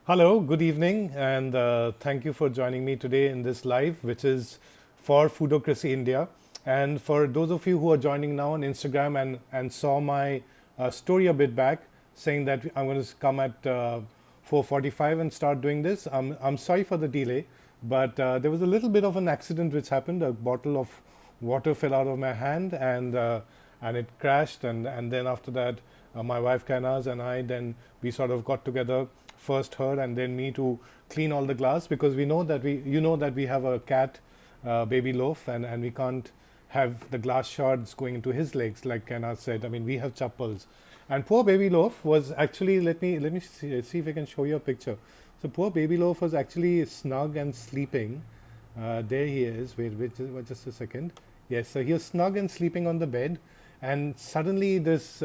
Hello, good evening, and thank you for joining me today in this live, which is for Foodocracy India. And for those of you who are joining now on Instagram and saw my story a bit back saying that I'm going to come at 4:45 and start doing this, I'm sorry for the delay, but there was a little bit of an accident which happened. A bottle of water fell out of my hand and it crashed, and then after that, my wife Kanaz and I, then we sort of got together, first her and then me, to clean all the glass, because we know that we have a cat, baby loaf, and we can't have the glass shards going into his legs, like Kanaz said. I mean, we have chappals, and poor baby loaf was actually, let me see if I can show you a picture. So poor baby loaf was actually snug and sleeping. There he is. Wait just a second. Yes, so he was snug and sleeping on the bed, and suddenly this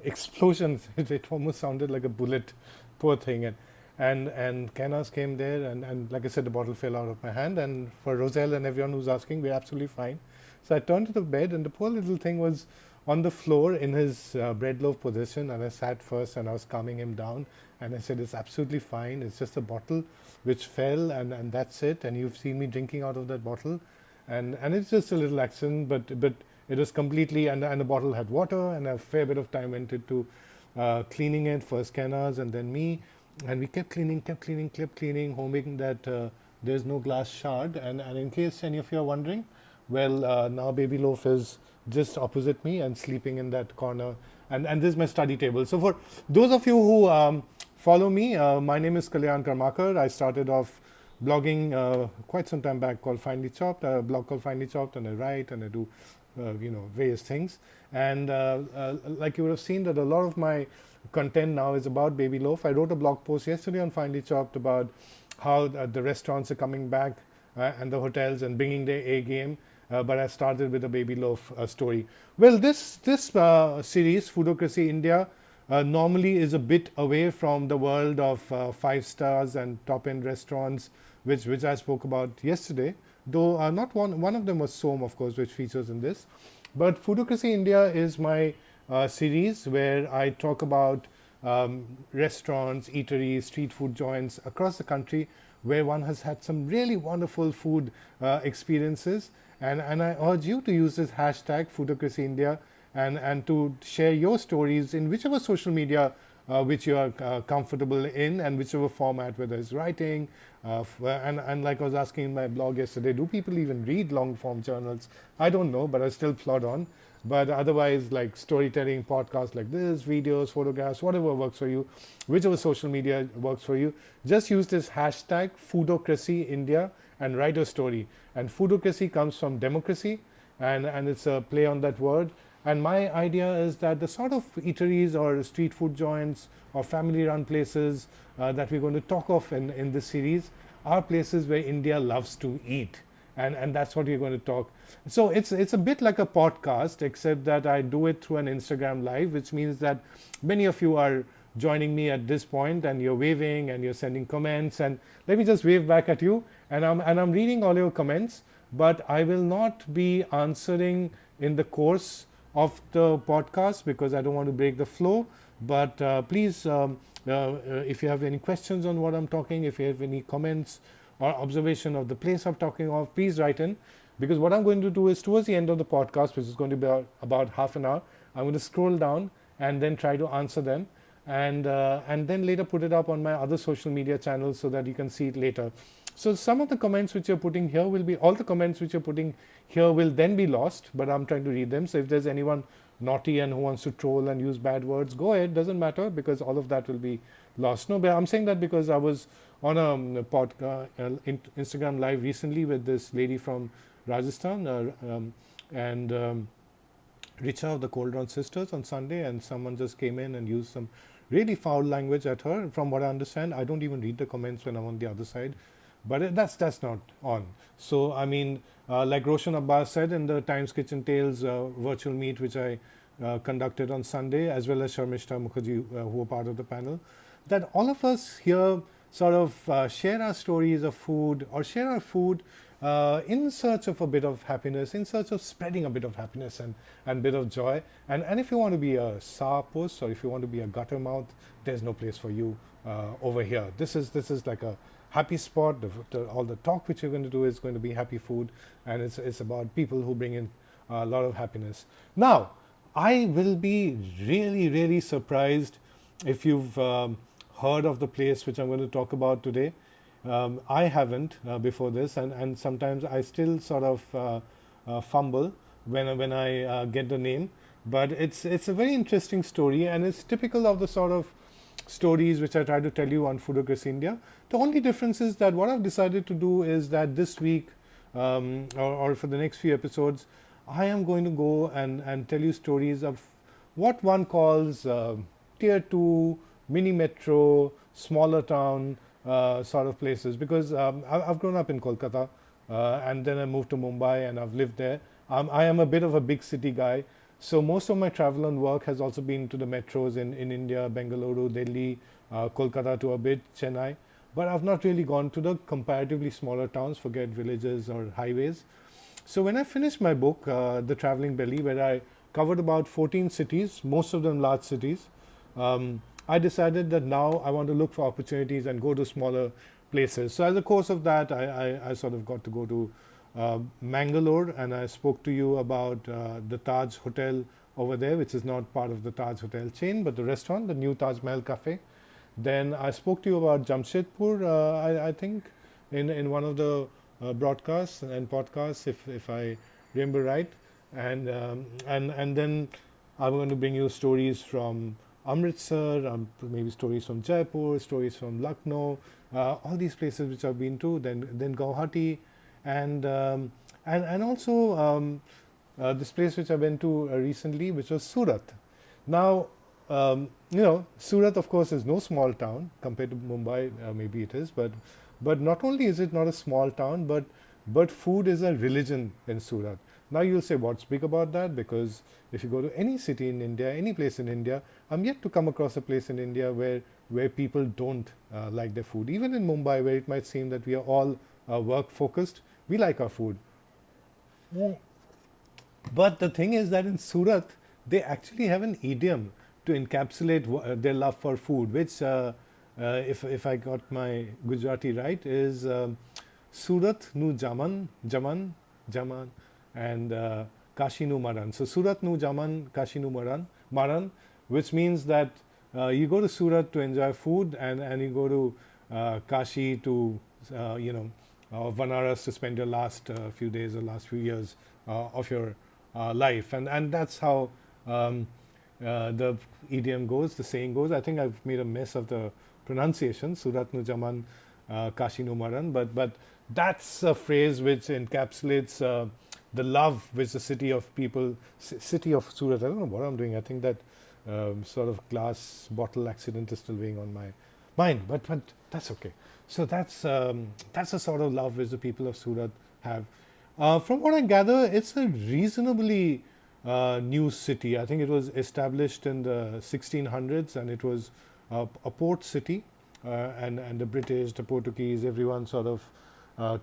explosion, it almost sounded like a bullet. Poor thing. And Canas came there, and like I said, the bottle fell out of my hand. And for Roselle and everyone who's asking, we're absolutely fine. So I turned to the bed, and the poor little thing was on the floor in his bread loaf position. And I sat first, and I was calming him down. And I said, it's absolutely fine. It's just a bottle which fell, and that's it. And you've seen me drinking out of that bottle, and it's just a little accident, but it was completely, and the bottle had water, and a fair bit of time went into cleaning it, first Canas and then me, and we kept cleaning, hoping that there's no glass shard. And in case any of you are wondering, well, now Baby Loaf is just opposite me and sleeping in that corner, and this is my study table. So for those of you who follow me, my name is Kalyan Karmakar. I started off blogging quite some time back called Finely Chopped, a blog called Finely Chopped, and I write and I do various things. And like you would have seen, that a lot of my content now is about Baby Loaf. I wrote a blog post yesterday on Finely Chopped about how the restaurants are coming back and the hotels and bringing their A game. But I started with a Baby Loaf story. Well, this series, Foodocracy India, normally is a bit away from the world of five stars and top end restaurants, which I spoke about yesterday. Though not one of them was Som, of course, which features in this. But Foodocracy India is my series where I talk about restaurants, eateries, street food joints across the country where one has had some really wonderful food experiences. And I urge you to use this hashtag Foodocracy India and to share your stories in whichever social media which you are comfortable in, and whichever format, whether it's writing, and like I was asking in my blog yesterday, do people even read long form journals? I don't know, but I still plod on. But otherwise, like storytelling, podcasts like this, videos, photographs, whatever works for you, whichever social media works for you, just use this hashtag Foodocracy India and write a story. And foodocracy comes from democracy, and it's a play on that word. And my idea is that the sort of eateries or street food joints or family run places that we're going to talk of in this series are places where India loves to eat. And that's what we're going to talk. So it's a bit like a podcast, except that I do it through an Instagram live, which means that many of you are joining me at this point, and you're waving and you're sending comments. And let me just wave back at you. And I'm reading all your comments, but I will not be answering in the course of the podcast because I don't want to break the flow. But please, if you have any questions on what I'm talking, if you have any comments or observation of the place I'm talking of, please write in. Because what I'm going to do is, towards the end of the podcast, which is going to be about half an hour, I'm going to scroll down and then try to answer them, and then later put it up on my other social media channels so that you can see it later. So some of the comments which you're putting here will be, all the comments which you're putting here will then be lost, but I'm trying to read them. So if there's anyone naughty and who wants to troll and use bad words, go ahead, doesn't matter, because all of that will be lost. No, but I'm saying that because I was on a Instagram live recently with this lady from Rajasthan, and Richa of the Cold Drawn Sisters on Sunday, and someone just came in and used some really foul language at her. From what I understand, I don't even read the comments when I'm on the other side, but that's not on. So I mean, like Roshan Abbas said in the Times Kitchen Tales virtual meet which I conducted on Sunday, as well as Sharmishta Mukherjee, who were part of the panel, that all of us here sort of share our stories of food, or share our food in search of a bit of happiness, in search of spreading a bit of happiness and bit of joy. And if you want to be a sourpuss or if you want to be a guttermouth, there's no place for you over here. This is like a happy spot. All the talk which you're going to do is going to be happy food, and it's about people who bring in a lot of happiness. Now, I will be really, really surprised if you've heard of the place which I'm going to talk about today. I haven't before this, and sometimes I still sort of fumble when I get the name. But it's a very interesting story, and it's typical of the sort of stories which I try to tell you on Foodocracy India. The only difference is that what I've decided to do is that this week or for the next few episodes, I am going to go and tell you stories of what one calls tier 2, mini metro, smaller town sort of places. Because I've grown up in Kolkata and then I moved to Mumbai and I've lived there. I am a bit of a big city guy. So most of my travel and work has also been to the metros in India, Bengaluru, Delhi, Kolkata to a bit, Chennai. But I've not really gone to the comparatively smaller towns, forget villages or highways. So when I finished my book, The Traveling Belly, where I covered about 14 cities, most of them large cities, I decided that now I want to look for opportunities and go to smaller places. So as a course of that, I sort of got to go to Mangalore, and I spoke to you about the Taj Hotel over there, which is not part of the Taj Hotel chain, but the restaurant, the new Taj Mahal Cafe. Then I spoke to you about Jamshedpur, I think, in one of the broadcasts and podcasts, if I remember right. And then I'm going to bring you stories from Amritsar, maybe stories from Jaipur, stories from Lucknow, all these places which I've been to. Then Guwahati, and also this place which I went to recently, which was Surat. Now, Surat, of course, is no small town compared to Mumbai. Maybe it is, but not only is it not a small town, but food is a religion in Surat. Now you'll say, what's big about that? Because if you go to any city in India, any place in India, I'm yet to come across a place in India where people don't like their food. Even in Mumbai, where it might seem that we are all work focused, we like our food. But the thing is that in Surat, they actually have an idiom to encapsulate their love for food, which, if I got my Gujarati right, is Surat nu jaman, and Kashi nu maran. So Surat nu jaman, Kashi nu maran, which means that you go to Surat to enjoy food, and you go to Kashi to Vanaras to spend your last few days or last few years of your life, and that's how the idiom goes, the saying goes. I think I've made a mess of the pronunciation, Surat nu jaman, Kashi nu maran, but that's a phrase which encapsulates the love which the city of Surat. I don't know what I'm doing. I think that sort of glass bottle accident is still weighing on my mind, but that's okay. So that's the sort of love which the people of Surat have. From what I gather, it's a reasonably new city. I think it was established in the 1600s, and it was a port city, and the British, the Portuguese, everyone sort of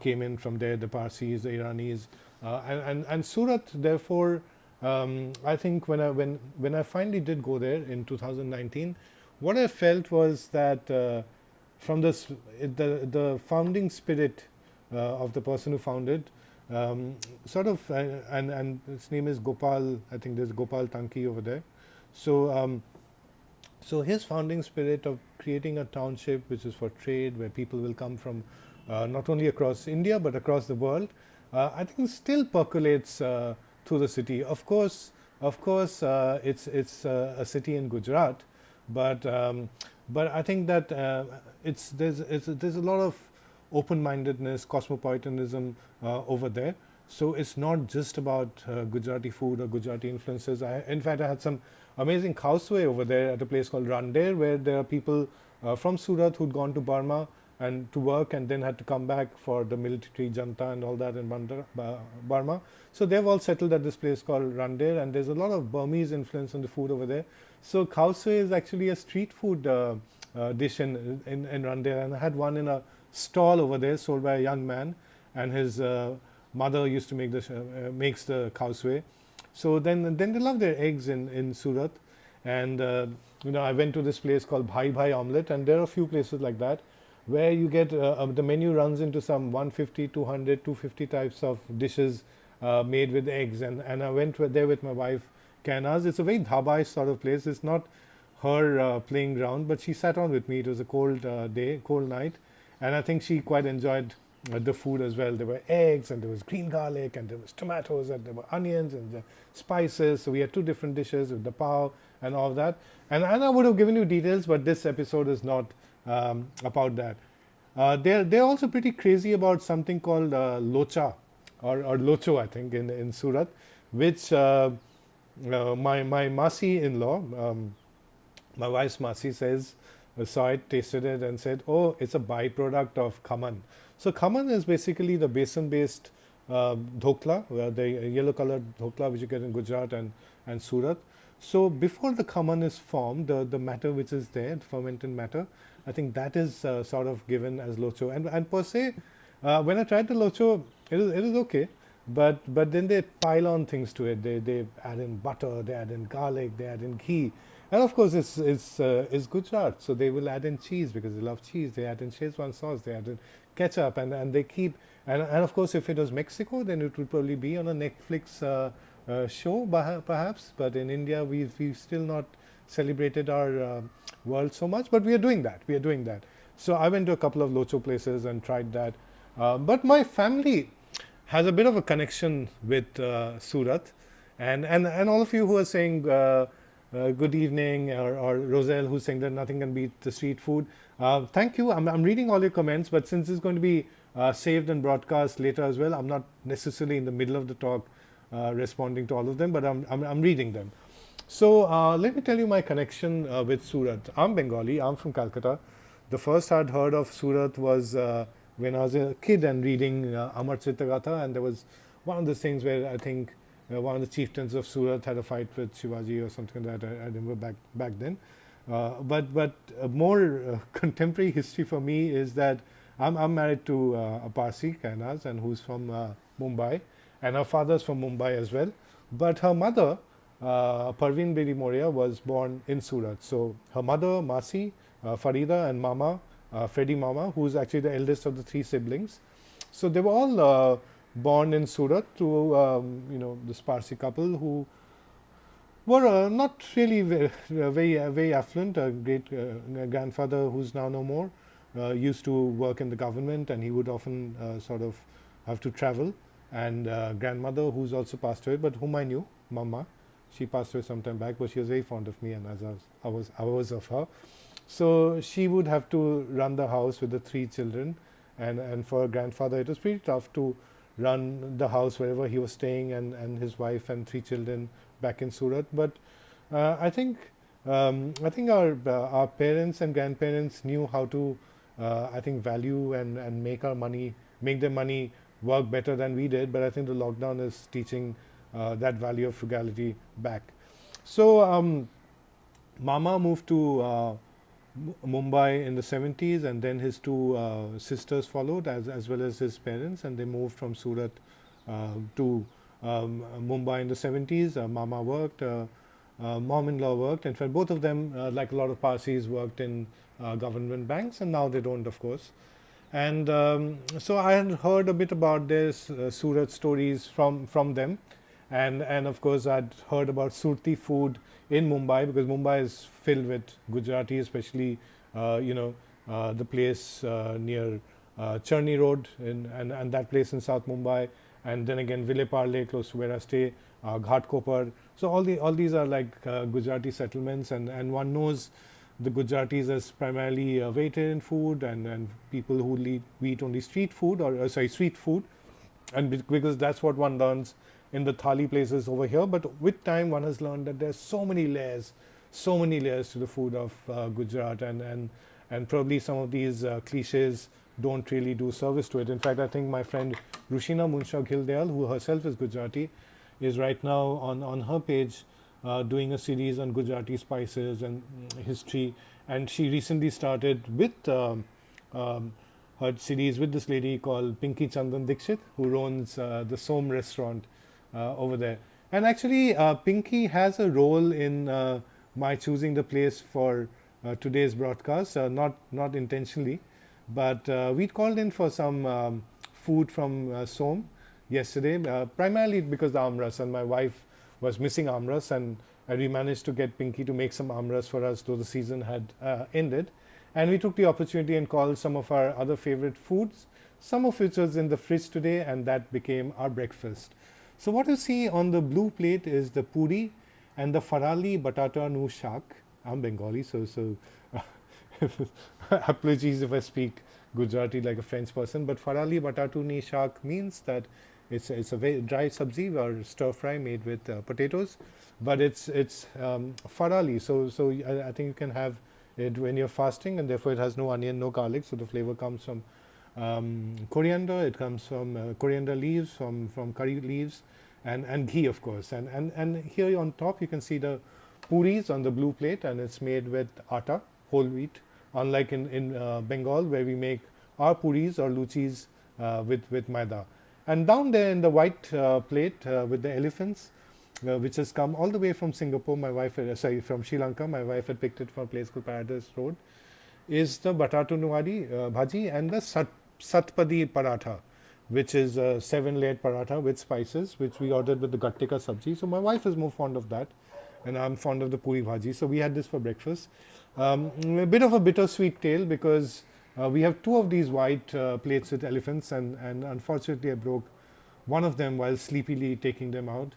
came in from there, the Parsis, the Iranis, and Surat, therefore, I think when I finally did go there in 2019, what I felt was that from the founding spirit of the person who founded, and his name is Gopal. I think there's Gopal Tanki over there. So his founding spirit of creating a township which is for trade, where people will come from not only across India but across the world, I think still percolates through the city. Of course, it's a city in Gujarat, but I think that there's a lot of open-mindedness, cosmopolitanism over there. So it's not just about Gujarati food or Gujarati influences. In fact, I had some amazing khawswe over there at a place called Randeer, where there are people from Surat who'd gone to Burma and to work and then had to come back for the military junta and all that in Burma. So they've all settled at this place called Randeer, and there's a lot of Burmese influence on the food over there. So khawswe is actually a street food dish in Randeer, and I had one in a stall over there sold by a young man, and his mother used to makes the cow's whey. So then they love their eggs in Surat, and I went to this place called Bhai Omelette, and there are a few places like that where you get the menu runs into some 150, 200, 250 types of dishes made with eggs, and I went there with my wife Kainaz. It's a very dhabai sort of place. It's not her playing ground, but she sat on with me. It was a cold cold night, and I think she quite enjoyed the food as well. There were eggs, and there was green garlic, and there was tomatoes, and there were onions, and the spices. So we had two different dishes with the pav and all that. And I would have given you details, but this episode is not about that. They're also pretty crazy about something called locha or locho, I think, in Surat, which my Masi in-law, my wife's Masi says, saw it, tasted it, and said, "Oh, it's a byproduct of khaman." So khaman is basically the besan-based dhokla, the yellow-colored dhokla which you get in Gujarat and Surat. So before the khaman is formed, the matter which is there, the fermented matter, I think that is sort of given as locho. And per se, when I tried the locho, it is okay. But then they pile on things to it. They add in butter, they add in garlic, they add in ghee. And of course, it's Gujarat, so they will add in cheese because they love cheese. They add in Szechuan sauce, they add in ketchup, and they keep. And of course, if it was Mexico, then it would probably be on a Netflix show, perhaps. But in India, we've still not celebrated our world so much. But we are doing that. We are doing that. So I went to a couple of locho places and tried that. But my family has a bit of a connection with Surat, and all of you who are saying good evening, or Roselle who's saying that nothing can beat the street food. Thank you. I'm reading all your comments, but since it's going to be saved and broadcast later as well, I'm not necessarily in the middle of the talk responding to all of them, but I'm reading them. So let me tell you my connection with Surat. I'm Bengali. I'm from Calcutta. The first I'd heard of Surat was when I was a kid and reading Amar Chittagatha, and there was one of the things where I think one of the chieftains of Surat had a fight with Shivaji or something like that. I remember back then. But more contemporary history for me is that I'm married to a Parsi, Kainaz, and who's from Mumbai, and her father's from Mumbai as well. But her mother, Parveen Bedi Moria, was born in Surat. So her mother, Masi, Farida, and Mama, Freddie Mama, who's actually the eldest of the three siblings. So they were all born in Surat to this Parsi couple who were not really very affluent. A great grandfather, who's now no more, used to work in the government, and he would often sort of have to travel. And grandmother, who's also passed away, but whom I knew, Mama, she passed away some time back, but she was very fond of me, and as I was of her. So she would have to run the house with the three children, and for her grandfather, it was pretty tough to run the house wherever he was staying, and his wife and three children back in Surat. But I think our parents and grandparents knew how to value and make their money work better than we did. But I think the lockdown is teaching that value of frugality back. So Mama moved to Mumbai in the 70s, and then his two sisters followed, as well as his parents, and they moved from Surat to Mumbai in the 70s. Mama worked, mom-in-law worked. In fact, both of them, like a lot of Parsis, worked in government banks, and now they don't, of course. And so I had heard a bit about their Surat stories from them, and of course I'd heard about Surti food in Mumbai, because Mumbai is filled with Gujarati, especially the place near Charni Road and that place in South Mumbai, and then again Ville Parle, close to where I stay, Ghatkopar. So all these are like Gujarati settlements, and one knows the Gujaratis as primarily vegetarian food and people who eat only street food, street food, and because that's what one learns in the thali places over here. But with time, one has learned that there's so many layers to the food of Gujarat, and probably some of these cliches don't really do service to it. In fact, I think my friend Rushina Munsha Ghildayal, who herself is Gujarati, is right now on her page doing a series on Gujarati spices and history. And she recently started with her her series with this lady called Pinky Chandan Dixit, who owns the Som restaurant over there. And actually, Pinky has a role in my choosing the place for today's broadcast, not intentionally, but we called in for some food from Som yesterday, primarily because the amras, and my wife was missing amras, and we managed to get Pinky to make some amras for us, though the season had ended. And we took the opportunity and called some of our other favorite foods, some of which was in the fridge today, and that became our breakfast. So what you see on the blue plate is the puri and the farali batata nu shak. I'm Bengali, so apologies if I speak Gujarati like a French person, but farali batatu ni shak means that it's a very dry sabzi or stir fry made with potatoes, but it's farali. So I think you can have it when you're fasting, and therefore it has no onion, no garlic. So the flavor comes from coriander. It comes from coriander leaves, from curry leaves, and ghee, of course. And here on top you can see the puris on the blue plate, and it's made with atta, whole wheat. Unlike in Bengal, where we make our puris or luchis with maida. And down there in the white plate with the elephants, which has come all the way from Singapore, my wife, from Sri Lanka, my wife had picked it from a place called Paradise Road, is the batatu nuwadi bhaji and the satpadi paratha, which is a 7-layered paratha with spices, which we ordered with the gattika sabji. So my wife is more fond of that, and I'm fond of the puri bhaji. So we had this for breakfast. A bit of a bittersweet tale, because we have 2 of these white plates with elephants, and unfortunately I broke one of them while sleepily taking them out.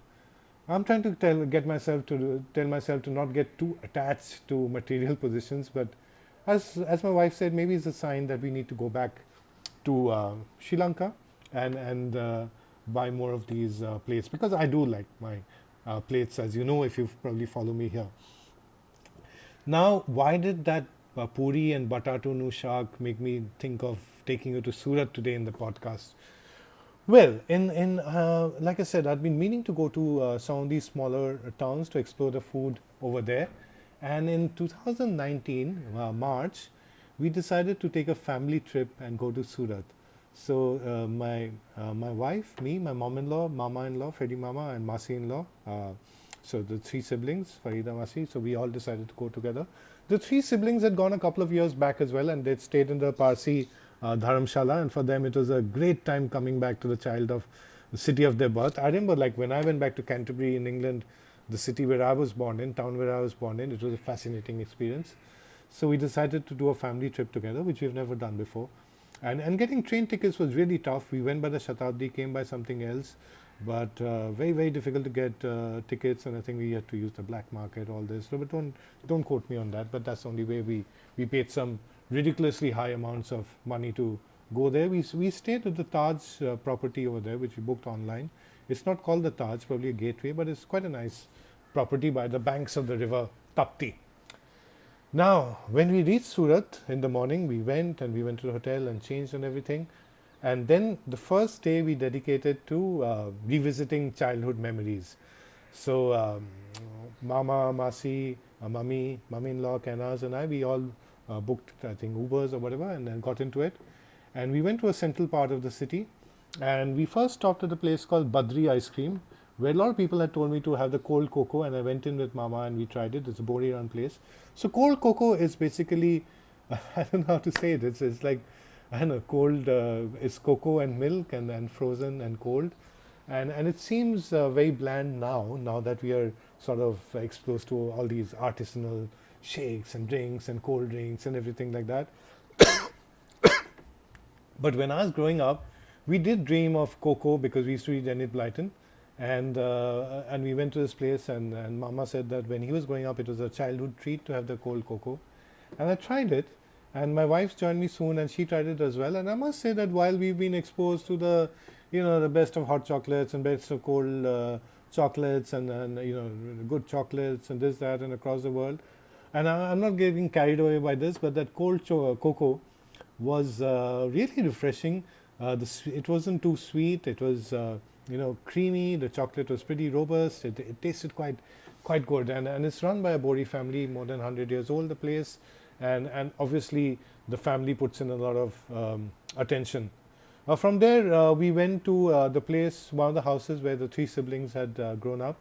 I'm trying to tell myself to not get too attached to material positions, but as my wife said, maybe it's a sign that we need to go back to Sri Lanka and buy more of these plates, because I do like my plates, as you know, if you probably follow me here. Now, why did that puri and batatu nu shak make me think of taking you to Surat today in the podcast? Well, in like I said, I'd been meaning to go to some of these smaller towns to explore the food over there. And in 2019, March, we decided to take a family trip and go to Surat. So my wife, me, my mom-in-law, mama-in-law, Freddy Mama, and Masi-in-law, so the 3 siblings, Farida, Masi, so we all decided to go together. The 3 siblings had gone a couple of years back as well, and they'd stayed in the Parsi Dharamshala, and for them it was a great time coming back to the city of their birth. I remember, like, when I went back to Canterbury in England, the city where I was born in, town where I was born in, it was a fascinating experience. So we decided to do a family trip together, which we've never done before. And getting train tickets was really tough. We went by the Shatabdi, came by something else, but very, very difficult to get tickets, and I think we had to use the black market, all this. So, but don't quote me on that, but that's the only way we paid some ridiculously high amounts of money to go there. We stayed at the Taj property over there, which we booked online. It's not called the Taj, probably a gateway, but it's quite a nice property by the banks of the river Tapti. Now, when we reached Surat in the morning, we went to the hotel and changed and everything. And then the first day we dedicated to revisiting childhood memories. So Mama, Masi, Mummy-in-law, Kanaz and I, we all booked, I think, Ubers or whatever, and then got into it. And we went to a central part of the city, and we first stopped at a place called Badri Ice Cream, where a lot of people had told me to have the cold cocoa, and I went in with Mama and we tried it. It's a Bori-run place. So cold cocoa is basically, I don't know how to say it, it's like, I don't know, cold, it's cocoa and milk and frozen and cold. And it seems very bland now that we are sort of exposed to all these artisanal shakes and drinks and cold drinks and everything like that. But when I was growing up, we did dream of cocoa because we used to eat Enid Blyton. And we went to this place, and Mama said that when he was growing up, it was a childhood treat to have the cold cocoa. And I tried it, and my wife joined me soon, and she tried it as well. And I must say that while we've been exposed to the best of hot chocolates and best of cold chocolates and good chocolates and this, that, and across the world, and I'm not getting carried away by this, but that cold cocoa was really refreshing. It wasn't too sweet. It was creamy. The chocolate was pretty robust. It tasted quite good. And it's run by a Bori family, more than 100 years old, the place. And obviously the family puts in a lot of attention. From there, we went to the place, one of the houses where the three siblings had grown up,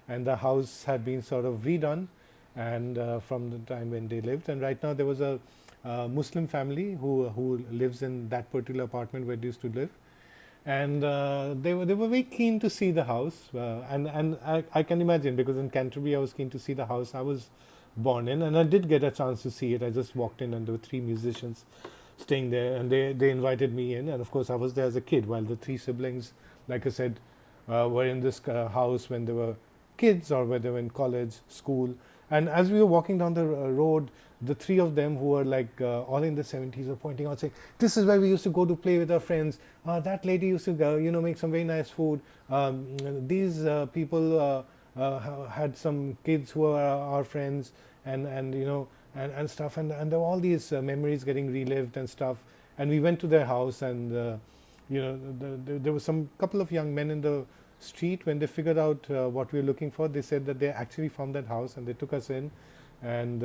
and the house had been sort of redone, and from the time when they lived. And right now, there was a Muslim family who lives in that particular apartment where they used to live, and they were very keen to see the house, and I can imagine, because in Canterbury I was keen to see the house I was born in, and I did get a chance to see it. I just walked in, and there were three musicians staying there, and they invited me in, and of course I was there as a kid, while the three siblings, like I said, were in this house when they were kids, or when they were in college, school. And as we were walking down the road, the three of them, who were like all in the 70s, were pointing out, saying, "This is where we used to go to play with our friends. That lady used to go, make some very nice food. These people had some kids who are our friends, and stuff." And there were all these memories getting relived and stuff. And we went to their house, and there was some couple of young men in the street. When they figured out what we were looking for, they said that they actually found that house, and they took us in, and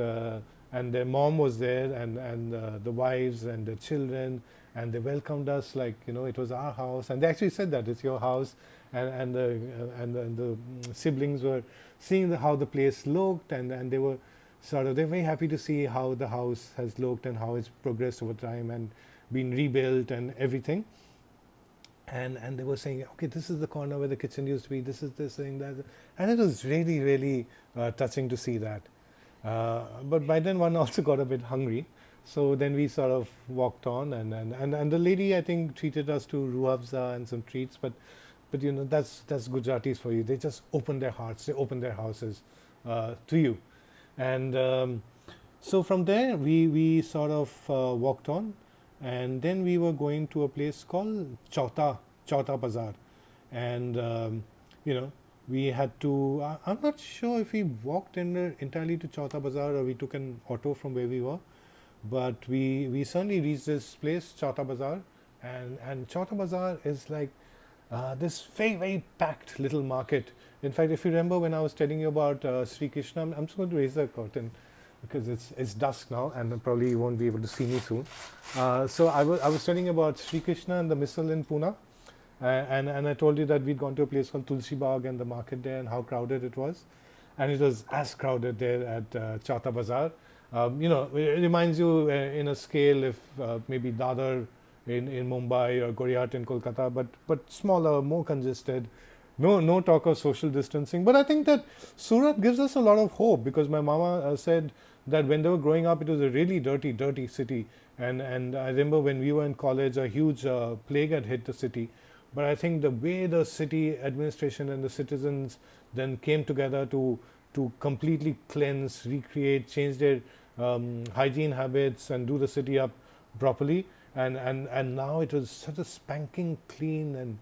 their mom was there, and the wives and the children, and they welcomed us like it was our house. And they actually said that it's your house, and the siblings were seeing how the place looked, and they were they're very happy to see how the house has looked and how it's progressed over time and been rebuilt and everything. And they were saying, okay, this is the corner where the kitchen used to be, this is this thing, that. And it was really, really touching to see that. But by then one also got a bit hungry. So then we sort of walked on, and the lady, I think, treated us to ruh afza and some treats. But that's Gujaratis for you. They just open their hearts, they open their houses to you. And so from there, we sort of walked on. And then we were going to a place called Chauta Bazaar. And, we had to, I'm not sure if we walked entirely to Chauta Bazaar, or we took an auto from where we were. But we certainly reached this place, Chauta Bazaar. And Chauta Bazaar is like this very, very packed little market. In fact, if you remember when I was telling you about Sri Krishna, I'm just going to raise the curtain, because it's dusk now, and probably you won't be able to see me soon. So I was telling about Sri Krishna and the missile in Pune, and I told you that we'd gone to a place called Tulsi Bagh and the market there, and how crowded it was. And it was as crowded there at Chauta Bazaar. It reminds you in a scale if maybe Dadar in Mumbai or Goriat in Kolkata, but smaller, more congested. No talk of social distancing. But I think that Surat gives us a lot of hope, because my mama said that when they were growing up, it was a really dirty city. And I remember when we were in college, a huge plague had hit the city. But I think the way the city administration and the citizens then came together to completely cleanse, recreate, change their hygiene habits, and do the city up properly. And now it was such a spanking clean and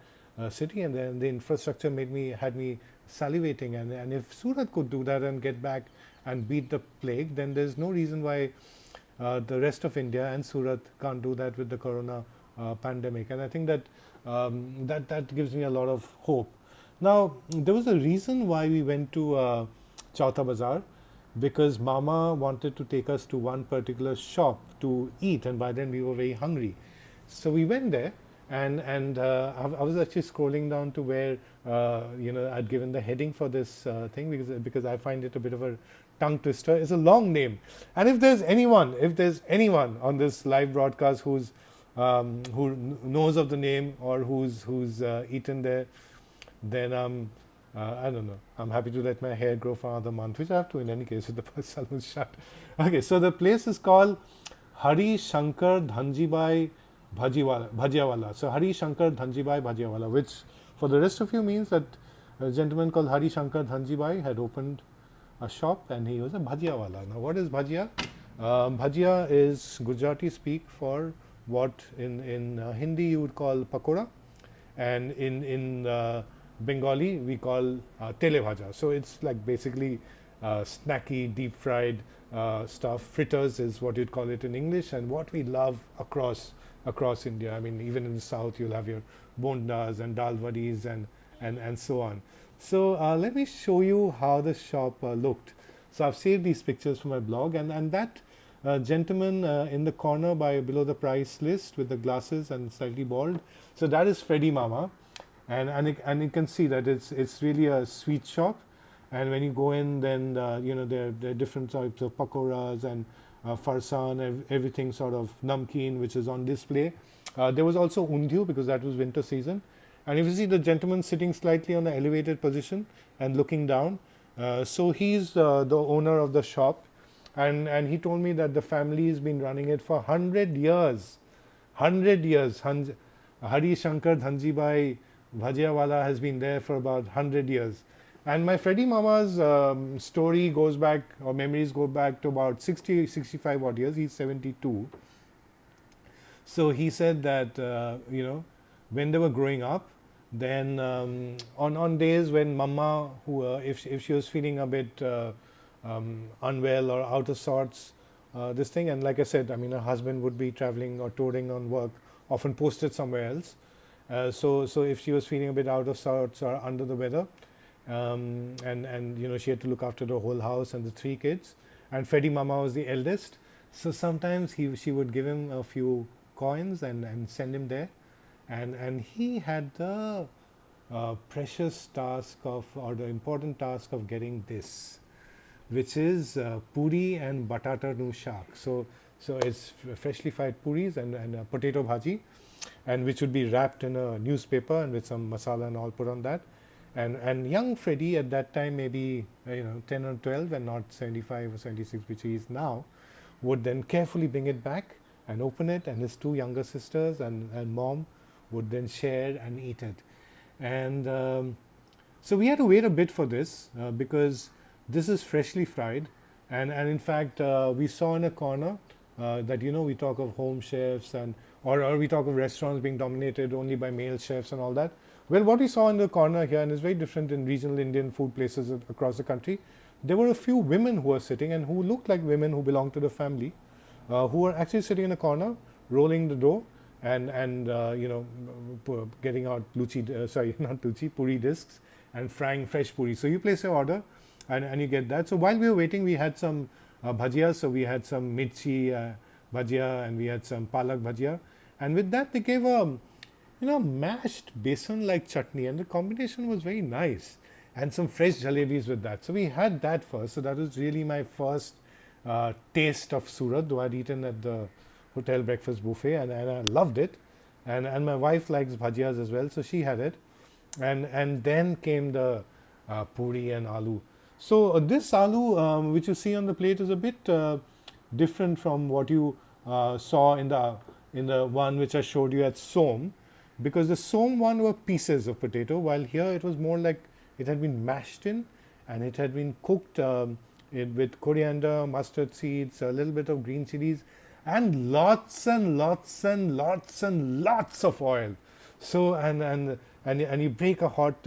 city, and then the infrastructure had me salivating. And if Surat could do that and get back and beat the plague, then there's no reason why the rest of India and Surat can't do that with the corona pandemic. And I think that that gives me a lot of hope. Now, there was a reason why we went to Chauta Bazaar, because Mama wanted to take us to one particular shop to eat, and by then we were very hungry. So we went there, and I was actually scrolling down to where I'd given the heading for this thing, because I find it a bit of a tongue twister. It's a long name, and if there's anyone on this live broadcast who knows of the name, or who's eaten there, then I don't know. I'm happy to let my hair grow for another month, which I have to in any case with the salon shut. Okay, so the place is called Hari Shankar Dhunjibhai Bhajiawala. So Hari Shankar Dhunjibhai Bhajiawala, which for the rest of you means that a gentleman called Hari Shankar Dhunjibhai had opened a shop, and he was a Bhajiawala. Now, what is Bhajia? Bhajia is Gujarati speak for what in Hindi you would call pakoda, and in Bengali we call tele bhaja. So it's like basically snacky, deep fried stuff. Fritters is what you'd call it in English, and what we love across India. I mean, even in the south you'll have your bondas and dal vadis and so on. So let me show you how the shop looked. So I've saved these pictures for my blog, and that a gentleman in the corner by below the price list with the glasses and slightly bald. So that is Freddy Mama, and you can see that it's really a sweet shop. And when you go in, then there are different types of pakoras and farsan, everything sort of namkeen, which is on display. There was also undiu because that was winter season. And if you see the gentleman sitting slightly on an elevated position and looking down, so he's the owner of the shop, and he told me that the family has been running it for 100 years. 100 years. Hari Shankar Dhunjibhai Bhajiawala has been there for about 100 years. And my Freddy Mama's story goes back, or memories go back to about 60, 65 odd years. He's 72. So he said that, when they were growing up, then on days when Mama, who if she was feeling a bit unwell or out of sorts, this thing, and like I said, I mean, her husband would be traveling or touring on work, often posted somewhere else. So if she was feeling a bit out of sorts or under the weather, and she had to look after the whole house and the 3 kids, and Freddy Mama was the eldest. So sometimes she would give him a few coins and send him there, and he had the precious task of, or the important task of getting this, which is puri and batata nu shak. So it's freshly fried puris and a potato bhaji, and which would be wrapped in a newspaper and with some masala and all put on that. And young Freddy at that time, maybe 10 or 12 and not 75 or 76, which he is now, would then carefully bring it back and open it, and his 2 younger sisters and mom would then share and eat it. And so we had to wait a bit for this because this is freshly fried, and in fact we saw in a corner that we talk of home chefs or we talk of restaurants being dominated only by male chefs and all that. Well, what we saw in the corner here, and is very different in regional Indian food places across the country, there were a few women who were sitting and who looked like women who belonged to the family, who were actually sitting in a corner, rolling the dough and getting out puri discs and frying fresh puri. So you place your order and you get that. So while we were waiting, we had some bhajias. So we had some mirchi bhajia and we had some palak bhajia, and with that they gave a mashed besan like chutney, and the combination was very nice, and some fresh jalebis with that. So we had that first. So that was really my first taste of Surat, though I'd eaten at the hotel breakfast buffet, and I loved it. And my wife likes bhajias as well, so she had it. And then came the puri and aloo. So this aloo, which you see on the plate, is a bit different from what you saw in the one which I showed you at Som, because the Som one were pieces of potato, while here it was more like it had been mashed in and it had been cooked with coriander, mustard seeds, a little bit of green chilies, and lots and lots and lots and lots of oil. So and you break a hot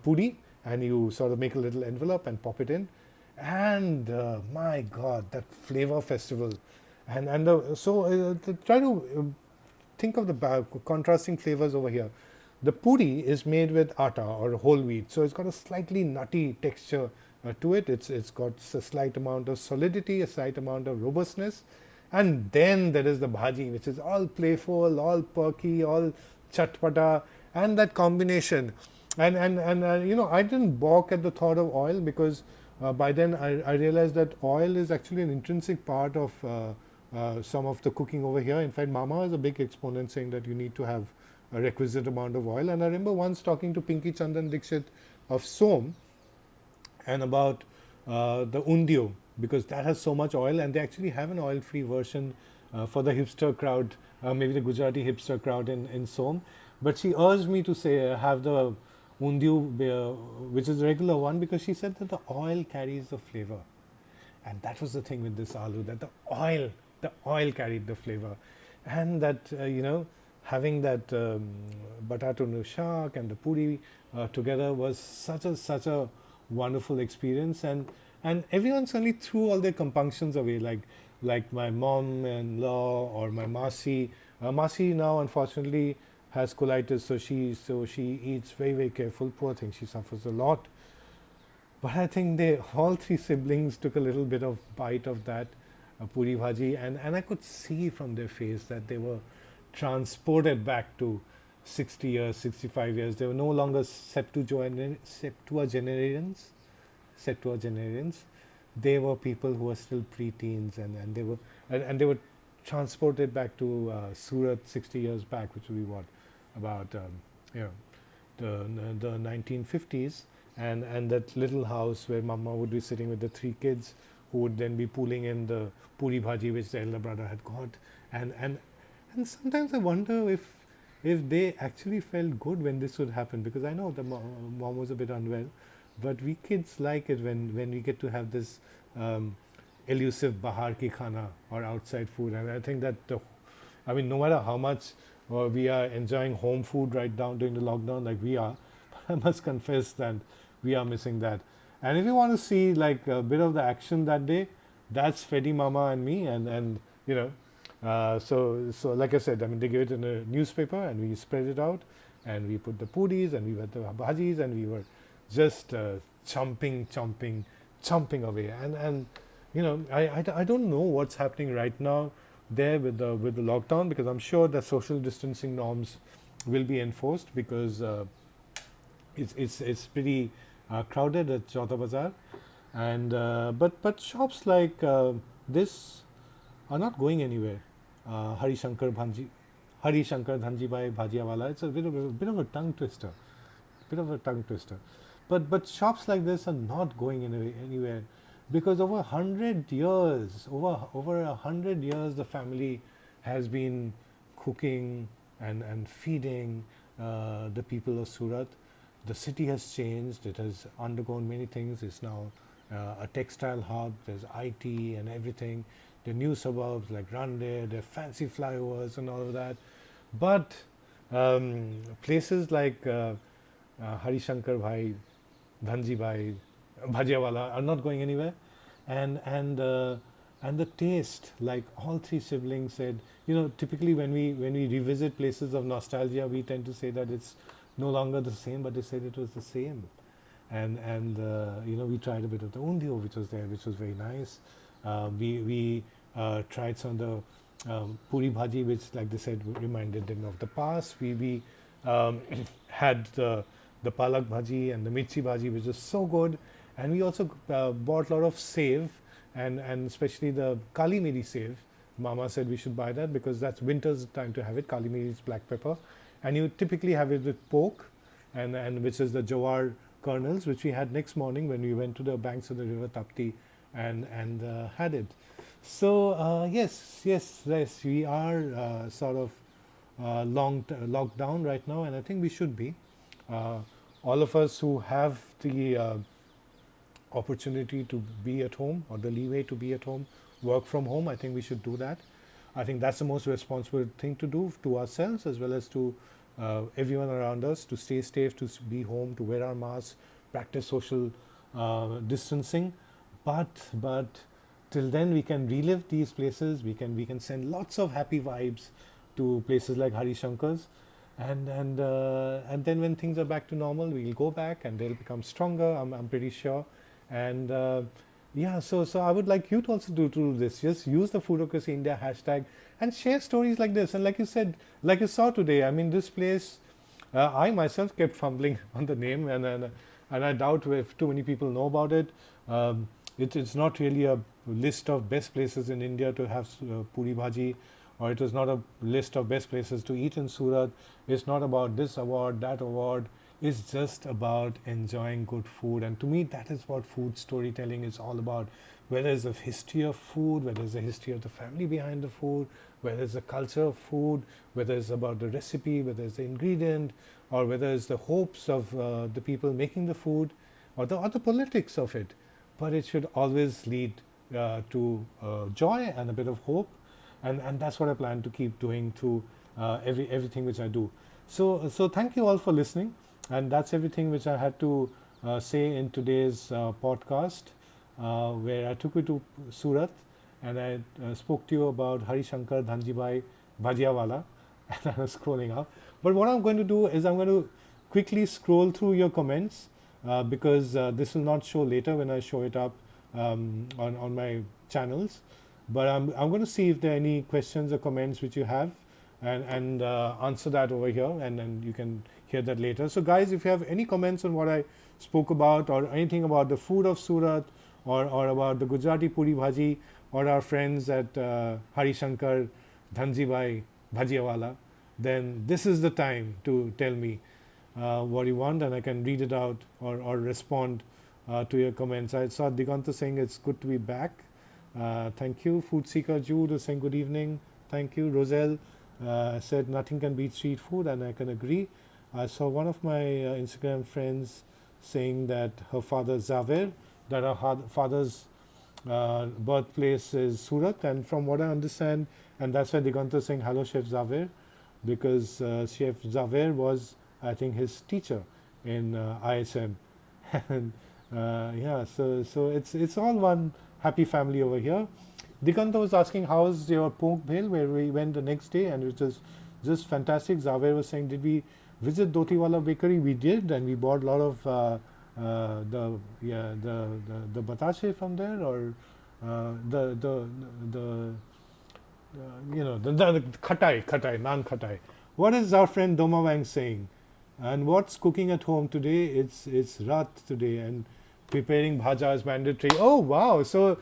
puri and you sort of make a little envelope and pop it in, and my God, that flavor festival. Try to think of the contrasting flavors over here. The puri is made with atta or whole wheat, so it's got a slightly nutty texture to it. It's got a slight amount of solidity, a slight amount of robustness, and then there is the bhaji, which is all playful, all perky, all chatpata, and that combination. And I didn't balk at the thought of oil, because by then I realized that oil is actually an intrinsic part of some of the cooking over here. In fact, Mama is a big exponent saying that you need to have a requisite amount of oil. And I remember once talking to Pinky Chandan Dixit of Som and about the undio, because that has so much oil, and they actually have an oil-free version for the hipster crowd, maybe the Gujarati hipster crowd in Som. But she urged me to have the undio, which is the regular one, because she said that the oil carries the flavor. And that was the thing with this aloo, that the oil carried the flavor. And that, having that batata nu shak and the puri together was such a wonderful experience. And everyone suddenly threw all their compunctions away, like my mom-in-law or my Masi. Masi now, unfortunately, has colitis, so she eats very, very careful. Poor thing, she suffers a lot. But I think all 3 siblings took a little bit of bite of that, puri bhaji, and I could see from their face that they were transported back to 60 years, 65 years. They were no longer septuagenarians. They were people who were still pre-teens, and they were transported back to Surat 60 years back, which would be what, about you know the 1950s, and that little house where Mama would be sitting with the three kids, who would then be pulling in the puri bhaji which the elder brother had got, and and and sometimes I wonder if they actually felt good when this would happen, because I know the mom was a bit unwell, but we kids like it when we get to have this um, elusive bahar ki khana or outside food, and I think that I mean, no matter how much we are enjoying home food right down during the lockdown like we are, I must confess that we are missing that. And if you want to see like a bit of the action that day, that's Fedi Mama and me, and you know, so like I said, I mean, they gave it in a newspaper and we spread it out, and we put the puris and we had the bhajis, and we were just chomping away. And you know, I don't know what's happening right now there with the lockdown, because I'm sure that social distancing norms will be enforced, because it's pretty crowded at Chauta Bazaar, and but shops like this are not going anywhere. Hari Shankar Dhunjibhai Bhajiawala. It's a bit of a tongue twister, But shops like this are not going anywhere, because over 100 years, over 100 years, the family has been cooking and feeding the people of Surat. The city has changed. It has undergone many things. It's now a textile hub. There's IT and everything. The new suburbs like Rande, there are fancy flyovers and all of that. But places like Hari Shankar Dhunjibhai Bhajiawala are not going anywhere, and the taste, like all three siblings said, you know, typically when we revisit places of nostalgia, we tend to say that it's no longer the same, but they said it was the same, and you know, we tried a bit of the undio which was there, which was very nice. We tried some of the puri bhaji, which, like they said, reminded them of the past. We had the palak bhaji and the mirchi bhaji, which was so good. And we also bought a lot of save, and especially the kali miri save. Mama said we should buy that because that's winter's time to have it. Kali miri is black pepper, and you typically have it with pork, and which is the jawar kernels, which we had next morning when we went to the banks of the river Tapti and had it. So yes, we are sort of locked down right now, and I think we should be. All of us who have the opportunity to be at home, or the leeway to be at home, work from home, I think we should do that. I think that's the most responsible thing to do to ourselves as well as to everyone around us, to stay safe, to be home, to wear our masks, practice social distancing. But till then, we can relive these places. We can send lots of happy vibes to places like Hari Shankar's, and then when things are back to normal, we'll go back and they'll become stronger. I'm pretty sure. And yeah, so I would like you to also do this. Just use the Foodocracy India hashtag and share stories like this. And like you said, like you saw today, I mean, this place, I myself kept fumbling on the name, and I doubt if too many people know about it. It's not really a list of best places in India to have puri bhaji, or it is not a list of best places to eat in Surat. It's not about this award, that award. It's just about enjoying good food. And to me, that is what food storytelling is all about. Whether it's a history of food, whether it's a history of the family behind the food, whether it's the culture of food, whether it's about the recipe, whether it's the ingredient, or whether it's the hopes of the people making the food, or the politics of it. But it should always lead to joy and a bit of hope. And that's what I plan to keep doing through everything which I do. So thank you all for listening. And that's everything which I had to say in today's podcast, where I took you to Surat and I spoke to you about Hari Shankar Dhunjibhai Bhajiawala, and I was scrolling up. But what I'm going to do is I'm going to quickly scroll through your comments, because this will not show later when I show it up on my channels. But I'm going to see if there are any questions or comments which you have, and answer that over here, and then you can hear that later. So, guys, if you have any comments on what I spoke about, or anything about the food of Surat, or about the Gujarati Puri Bhaji, or our friends at Hari Shankar Dhunjibhai Bhajiawala, then this is the time to tell me what you want, and I can read it out, or respond to your comments. I saw Diganta saying it's good to be back. Thank you. Food Seeker Jude is saying good evening. Thank you. Roselle said nothing can beat street food, and I can agree. I saw one of my Instagram friends saying that her father Zaver, that her father's birthplace is Surat, and from what I understand, and that's why Diganta is saying hello, Chef Zaver, because Chef Zaver was, I think, his teacher in ISM, and yeah, so it's all one happy family over here. Diganta was asking how's your pork bhel, where we went the next day, and it was just fantastic. Zaver was saying, did we visit Dotiwala Bakery? We did, and we bought a lot of the batache from there, or the the khatai, naan khatai. What is our friend Doma Wang saying? And what's cooking at home today? It's Rat today, and preparing bhaja is mandatory. Oh wow! So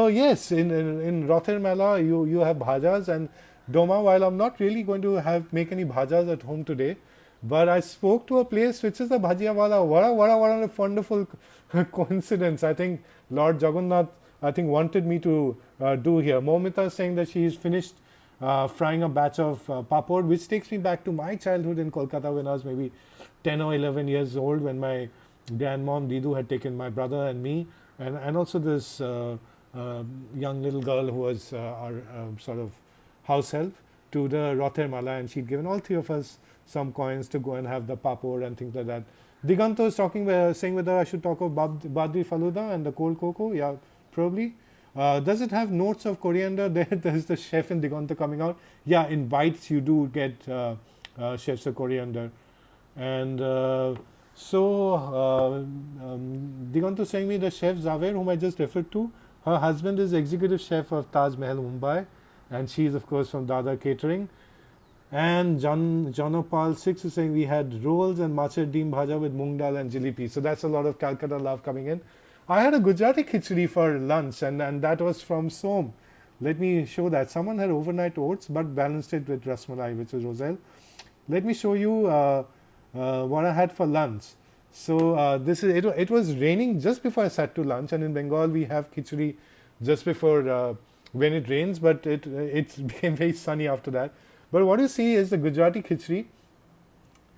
yes, in Rother Mela you have bhajas, and Doma. While I'm not really going to make any bhajas at home today, but I spoke to a place which is a Bhajiawala. What a wonderful coincidence! I think Lord Jagannath, I think, wanted me to do here. Momita is saying that she's finished frying a batch of papad, which takes me back to my childhood in Kolkata when I was maybe 10 or 11 years old, when my grandmom Didu had taken my brother and me, and also this young little girl who was our sort of house help, to the Rother Mala, and she'd given all three of us some coins to go and have the papad and things like that. Diganto is saying whether I should talk about Badri Faluda and the cold cocoa. Yeah, probably. Does it have notes of coriander? There's the chef in Diganto coming out. Yeah, in bites you do get chefs of coriander. And Diganto saying me the chef Zaver, whom I just referred to, her husband is executive chef of Taj Mahal Mumbai, and she is of course from Dada Catering. And Janopal 6 is saying we had rolls and machar deem bhaja with moong dal and jalebi. So that's a lot of Calcutta love coming in. I had a Gujarati khichdi for lunch, and that was from Som. Let me show that. Someone had overnight oats but balanced it with rasmalai, which is Roselle. Let me show you what I had for lunch. So this is it was raining just before I sat to lunch, and in Bengal we have khichdi just before when it rains, but it became very sunny after that. But what you see is the Gujarati khichdi.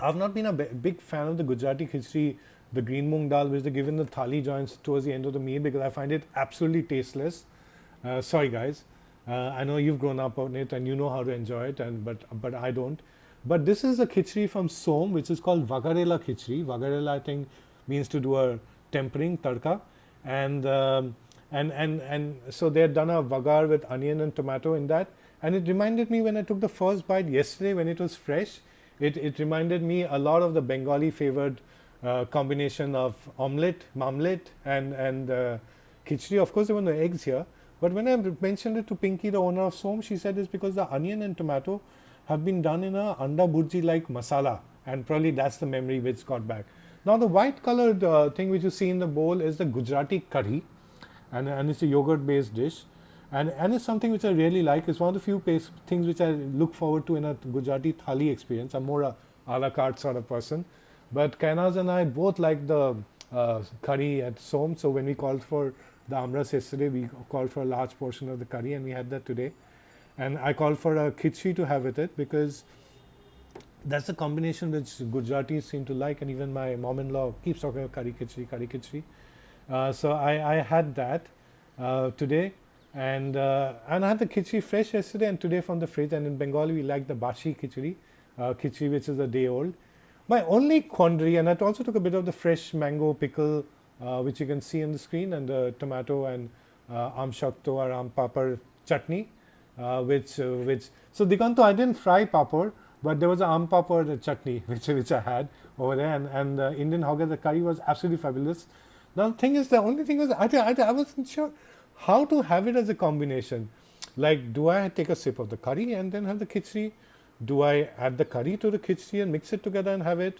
I've not been a big fan of the Gujarati khichdi, the green moong dal, which they give in the thali joints towards the end of the meal, because I find it absolutely tasteless. Sorry guys, I know you've grown up on it and you know how to enjoy it, but I don't. But this is a khichdi from Som, which is called Vagarela khichdi. Vagarela, I think, means to do a tempering, tadka, and so they had done a vagar with onion and tomato in that. And it reminded me, when I took the first bite yesterday when it was fresh, it reminded me a lot of the Bengali favored combination of omelette, mamlet, and khichdi. Of course, there were no eggs here. But when I mentioned it to Pinky, the owner of Som, she said it's because the onion and tomato have been done in a anda burji like masala, and probably that's the memory which got back. Now the white colored thing which you see in the bowl is the Gujarati curry, and it's a yogurt based dish. And it's something which I really like. It's one of the few things which I look forward to in a Gujarati thali experience. I'm more a la carte sort of person. But Kainaz and I both like the curry at Som. So when we called for the amras yesterday, we called for a large portion of the curry, and we had that today. And I called for a khichdi to have with it, because that's the combination which Gujaratis seem to like. And even my mom-in-law keeps talking about curry khichdi. So I had that today. And I had the khichdi fresh yesterday and today from the fridge. And in Bengali, we like the bashi khichdi, which is a day old. My only quandary, and I also took a bit of the fresh mango pickle, which you can see on the screen, and the tomato and amshakto or papar chutney, so Dikanto, I didn't fry papar, but there was an papar chutney which I had over there, and the Indian hogger, the curry was absolutely fabulous. Now the only thing was I wasn't sure how to have it as a combination. Like, do I take a sip of the curry and then have the khichdi? Do I add the curry to the khichdi and mix it together and have it?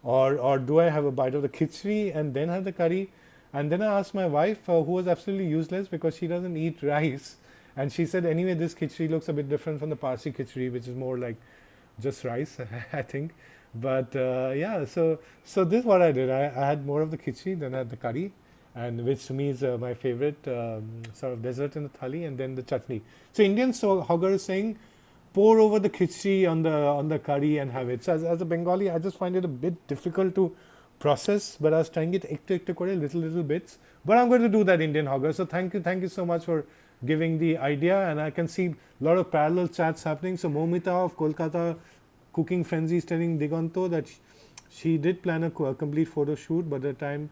Or do I have a bite of the khichdi and then have the curry? And then I asked my wife, who was absolutely useless because she doesn't eat rice. And she said, anyway, this khichdi looks a bit different from the Parsi khichdi, which is more like just rice, I think. But yeah, so this is what I did. I had more of the khichdi, then I had the curry, and which to me is my favorite sort of dessert in the thali, and then the chutney. So Indian hogger is saying, pour over the khichdi on the curry and have it. So as a Bengali, I just find it a bit difficult to process, but I was trying it ekte kore, little bits. But I'm going to do that, Indian hogger. So thank you so much for giving the idea, and I can see a lot of parallel chats happening. So Momita of Kolkata Cooking Frenzy is telling Diganto that she did plan a complete photo shoot, but the time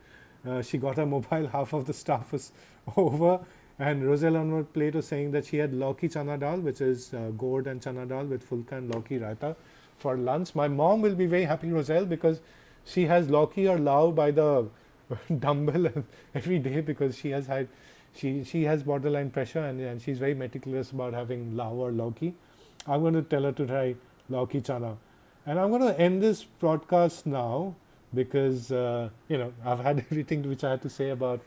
she got her mobile, half of the stuff was over. And Roselle on her plate was saying that she had lauki chana dal, which is gourd and chana dal with fulka and lauki raita for lunch. My mom will be very happy, Roselle, because she has lauki or lau by the dumbbell every day, because she has borderline pressure, and she's very meticulous about having lau or lauki. I'm going to tell her to try lauki chana. And I'm going to end this broadcast now because, I've had everything which I had to say about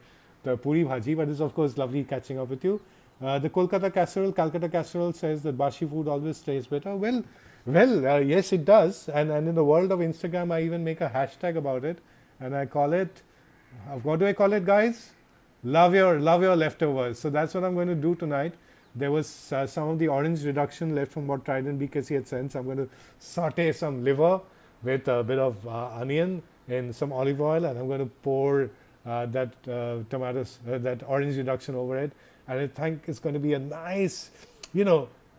the Puri Bhaji, but it's of course lovely catching up with you. The Calcutta casserole says that Bashi food always tastes better. Well, yes, it does. And in the world of Instagram, I even make a hashtag about it, and I call it, what do I call it, guys? Love your leftovers. So that's what I'm going to do tonight. There was some of the orange reduction left from what Trident BKC had sent. So I'm going to saute some liver with a bit of onion in some olive oil, and I'm going to pour that that orange reduction over it. And I think it's going to be a nice,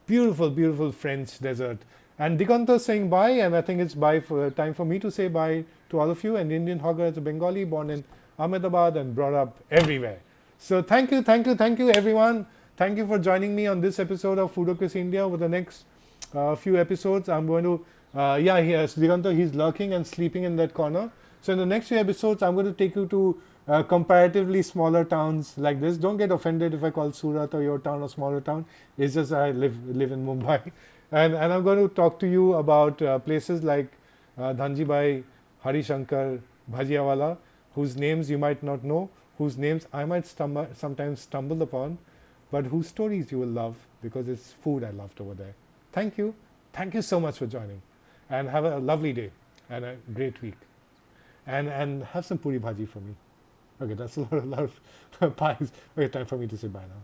beautiful French dessert. And Diganto is saying bye, and I think it's time for me to say bye to all of you. And Indian Hogger is a Bengali born in Ahmedabad and brought up everywhere. So thank you everyone. Thank you for joining me on this episode of Foodocracy India. Over the next few episodes, I'm going to, Diganto, he's lurking and sleeping in that corner. So in the next few episodes, I'm going to take you to comparatively smaller towns like this. Don't get offended if I call Surat or your town a smaller town. It's just I live in Mumbai. And I'm going to talk to you about places like Dhunjibhai, Hari Shankar Bhajiawala, whose names you might not know, whose names I might sometimes stumble upon, but whose stories you will love, because it's food I loved over there. Thank you so much for joining, and have a lovely day and a great week, and have some puri bhaji for me. Okay, that's a lot of pies. Okay, time for me to say bye now.